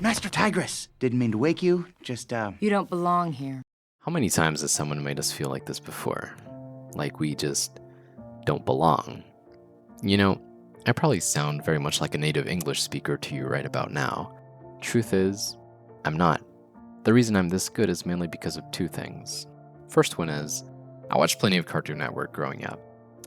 Master Tigress! Didn't mean to wake you, just, You don't belong here. How many times has someone made us feel like this before? Like we just don't belong? You know, I probably sound very much like a native English speaker to you right about now. Truth is, I'm not. The reason I'm this good is mainly because of two things. First one is, I watched plenty of Cartoon Network growing up.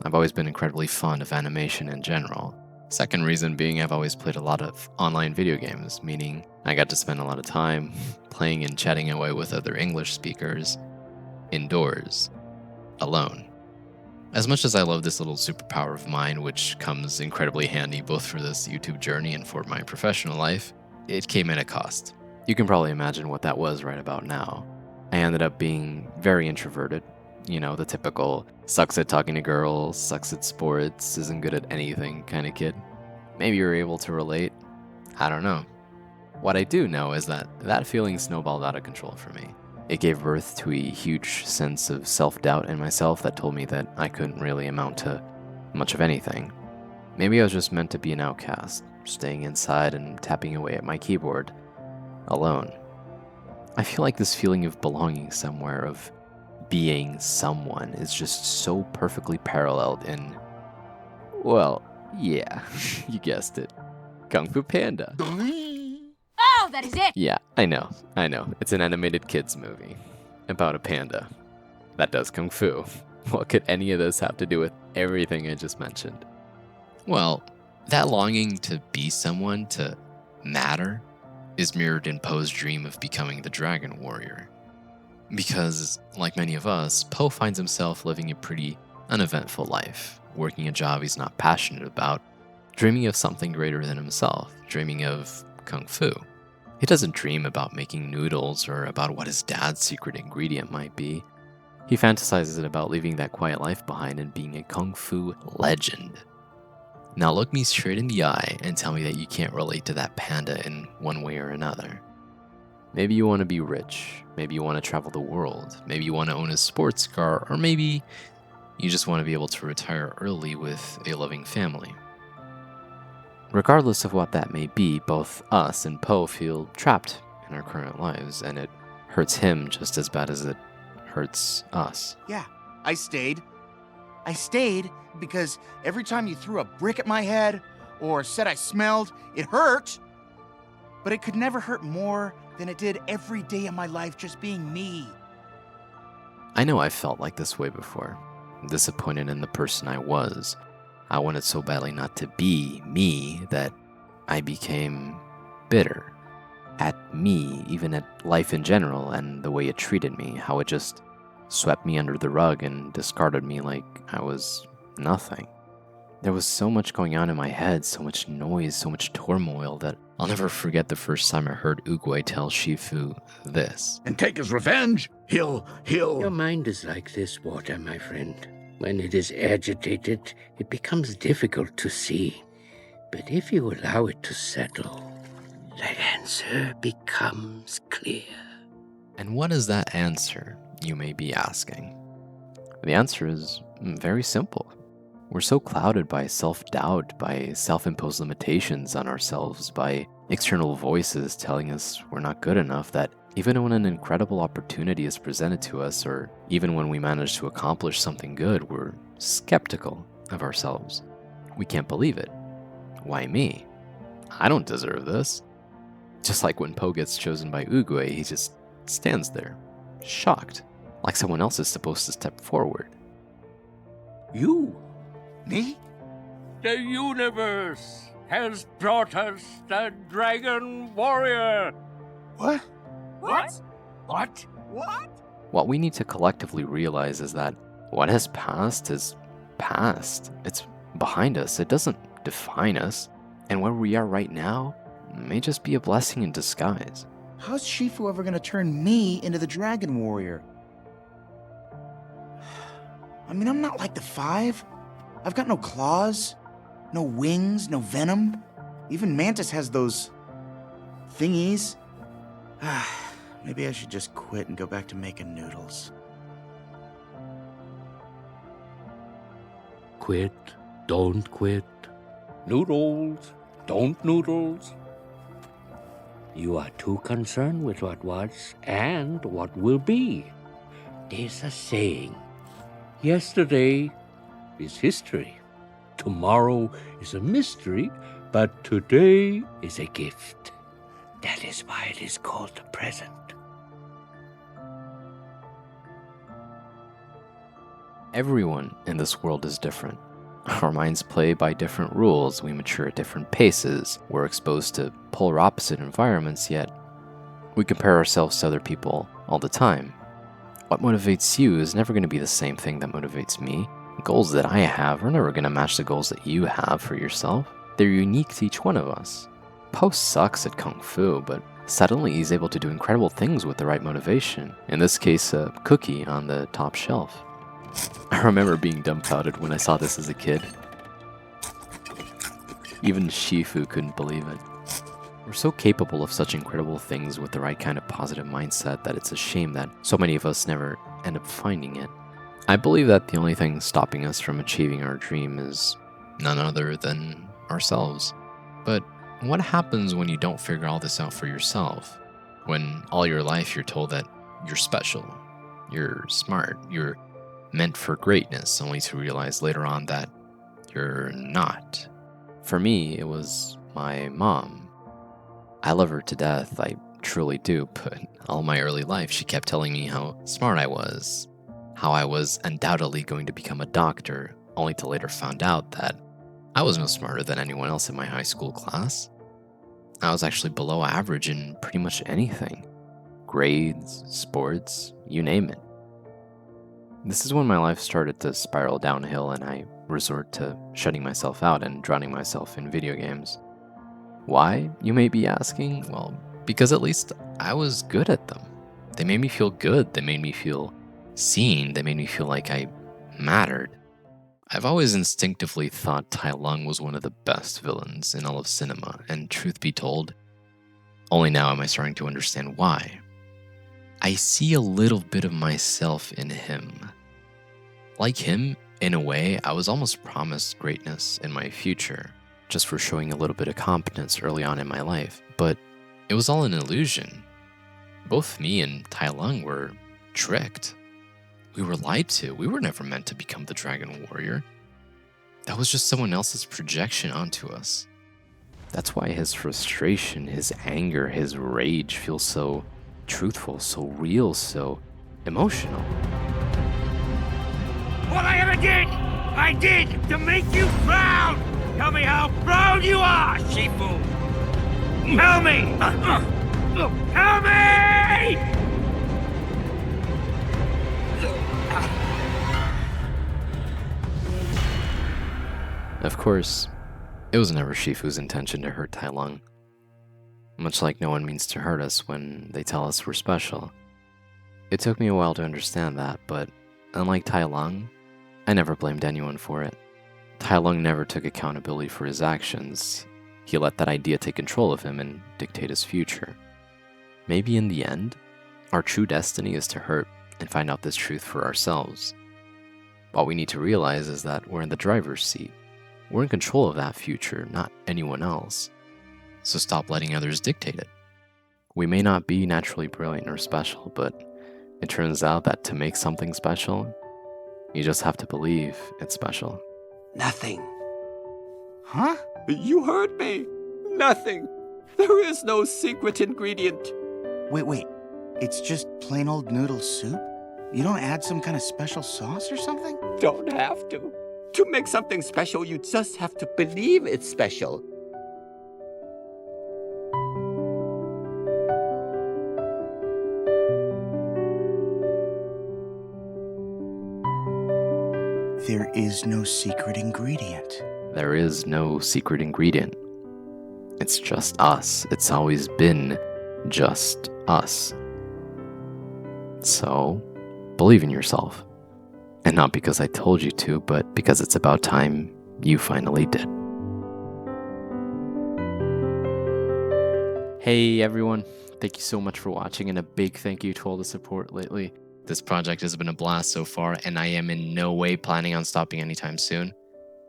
I've always been incredibly fond of animation in general. Second reason being I've always played a lot of online video games, meaning I got to spend a lot of time playing and chatting away with other English speakers, indoors, alone. As much as I love this little superpower of mine, which comes incredibly handy both for this YouTube journey and for my professional life, it came at a cost. You can probably imagine what that was right about now. I ended up being very introverted. You know, the typical sucks at talking to girls, sucks at sports, isn't good at anything kind of kid. Maybe you're able to relate. I don't know. What I do know is that that feeling snowballed out of control for me. It gave birth to a huge sense of self-doubt in myself that told me that I couldn't really amount to much of anything. Maybe I was just meant to be an outcast, staying inside and tapping away at my keyboard, alone. I feel like this feeling of belonging somewhere, of being someone, is just so perfectly paralleled in, well, yeah, you guessed it, Kung Fu Panda. Oh, that is it! Yeah, I know. It's an animated kids movie about a panda that does kung fu. What could any of this have to do with everything I just mentioned? Well, that longing to be someone, to matter, is mirrored in Poe's dream of becoming the Dragon Warrior. Because, like many of us, Poe finds himself living a pretty uneventful life, working a job he's not passionate about, dreaming of something greater than himself, dreaming of kung fu. He doesn't dream about making noodles or about what his dad's secret ingredient might be. He fantasizes about leaving that quiet life behind and being a kung fu legend. Now look me straight in the eye and tell me that you can't relate to that panda in one way or another. Maybe you want to be rich, maybe you want to travel the world, maybe you want to own a sports car, or maybe you just want to be able to retire early with a loving family. Regardless of what that may be, both us and Poe feel trapped in our current lives, and it hurts him just as bad as it hurts us. yeah, I stayed. I stayed because every time you threw a brick at my head or said I smelled, it hurt. But it could never hurt more than it did every day of my life just being me. I know I felt like this way before, disappointed in the person I was. I wanted so badly not to be me that I became bitter at me, even at life in general, and the way it treated me, how it just swept me under the rug and discarded me like I was nothing. There was so much going on in my head, so much noise, so much turmoil, that I'll never forget the first time I heard Oogway tell Shifu this. And take his revenge? He'll... Your mind is like this water, my friend. When it is agitated, it becomes difficult to see. But if you allow it to settle, the answer becomes clear. And what is that answer, you may be asking? The answer is very simple. We're so clouded by self-doubt, by self-imposed limitations on ourselves, by external voices telling us we're not good enough, that even when an incredible opportunity is presented to us, or even when we manage to accomplish something good, we're skeptical of ourselves. We can't believe it. Why me? I don't deserve this. Just like when Poe gets chosen by Oogway, he just stands there, shocked, like someone else is supposed to step forward. You, Me? The universe has brought us the Dragon Warrior. What? What? What we need to collectively realize is that what has passed is past. It's behind us. It doesn't define us. And where we are right now may just be a blessing in disguise. How's Shifu ever gonna turn me into the Dragon Warrior? I mean, I'm not like the five. I've got no claws, no wings, no venom. Even Mantis has those thingies. Maybe I should just quit and go back to making noodles. quit, don't quit. Noodles, don't noodles. You are too concerned with what was and what will be. There's a saying, yesterday is history. Tomorrow is a mystery, but today is a gift. That is why it is called the present. Everyone in this world is different. Our minds play by different rules, we mature at different paces, we're exposed to polar opposite environments, yet we compare ourselves to other people all the time. What motivates you is never going to be the same thing that motivates me. The goals that I have are never going to match the goals that you have for yourself. They're unique to each one of us. Po sucks at Kung Fu, but suddenly he's able to do incredible things with the right motivation. In this case, a cookie on the top shelf. I remember being dumbfounded when I saw this as a kid. Even Shifu couldn't believe it. We're so capable of such incredible things with the right kind of positive mindset that it's a shame that so many of us never end up finding it. I believe that the only thing stopping us from achieving our dream is none other than ourselves. But what happens when you don't figure all this out for yourself? When all your life you're told that you're special, you're smart, you're meant for greatness, only to realize later on that you're not. For me, it was my mom. I love her to death, I truly do, but all my early life she kept telling me how smart I was, how I was undoubtedly going to become a doctor, only to later find out that I was no smarter than anyone else in my high school class. I was actually below average in pretty much anything. Grades, sports, you name it. This is when my life started to spiral downhill and I resort to shutting myself out and drowning myself in video games. Why, you may be asking? Well, because at least I was good at them. They made me feel good, they made me feel seen, they made me feel like I mattered. I've always instinctively thought Tai Lung was one of the best villains in all of cinema, and truth be told, only now am I starting to understand why. I see a little bit of myself in him. Like him, in a way, I was almost promised greatness in my future, just for showing a little bit of competence early on in my life, but it was all an illusion. Both me and Tai Lung were tricked. We were lied to. We were never meant to become the Dragon Warrior. That was just someone else's projection onto us. That's why his frustration, his anger, his rage feels so truthful, so real, so emotional. What I ever did, I did to make you proud! Tell me how proud you are, Shifu! Tell me! Tell me! Of course, it was never Shifu's intention to hurt Tai Lung. Much like no one means to hurt us when they tell us we're special. It took me a while to understand that, but unlike Tai Lung, I never blamed anyone for it. Tai Lung never took accountability for his actions. He let that idea take control of him and dictate his future. Maybe in the end, our true destiny is to hurt and find out this truth for ourselves. What we need to realize is that we're in the driver's seat. We're in control of that future, not anyone else. So stop letting others dictate it. We may not be naturally brilliant or special, but it turns out that to make something special, you just have to believe it's special. Nothing. Huh? You heard me. Nothing. There is no secret ingredient. Wait. It's just plain old noodle soup? You don't add some kind of special sauce or something? Don't have to. To make something special, you just have to believe it's special. There is no secret ingredient. There is no secret ingredient. It's just us. It's always been just us. So, believe in yourself. And not because I told you to, but because it's about time you finally did. Hey everyone, thank you so much for watching, and a big thank you to all the support lately. This project has been a blast so far, and I am in no way planning on stopping anytime soon.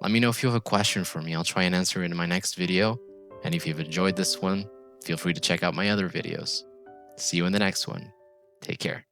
Let me know if you have a question for me. I'll try and answer it in my next video. And if you've enjoyed this one, Feel free to check out my other videos. See you in the next one. Take care.